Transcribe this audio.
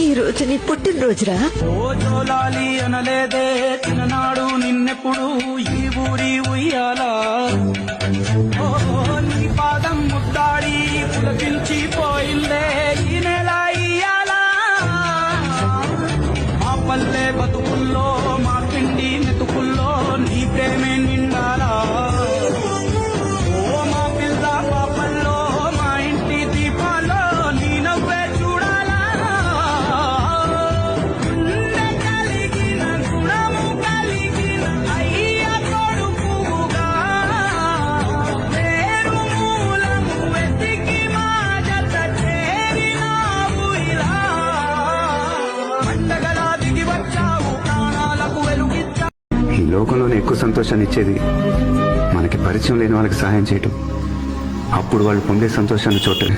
ఈ రోజు నీ పుట్టినరోజురా. ఓ జోలాలి అనలేదే చిన్ననాడు నిన్నెప్పుడు ఈ ఊరి ఉయ్యాలా. ఓ నీ పాదం ముద్దాడి పులకించి పోయిందే ఈ నెల ఇయ్యాలా. మా పల్లె బతుకుల్లో మా పిండి మెతుకుల్లో నీ ప్రేమే నిండాలా. ఓ మా పిల్ల పాపల్లో మా ఇంటి దీపాల్లో నీ నవ్వే చూడాలా. గుండె కలిగిన గుణము కలిగిన అయ్య కొడుకుగా పేరు మూలము వెతికి మా జత చేరినావు ఇలా. పండగలా దిగి వచ్చావు ప్రాణాలకు వెలుగిచ్చా. ఈ లోకంలోనే ఎక్కువ సంతోషాన్ని ఇచ్చేది మనకి పరిచయం లేని వాళ్ళకి సహాయం చేయటం. అప్పుడు వాళ్ళు పొందే సంతోషాన్ని చూడటమే.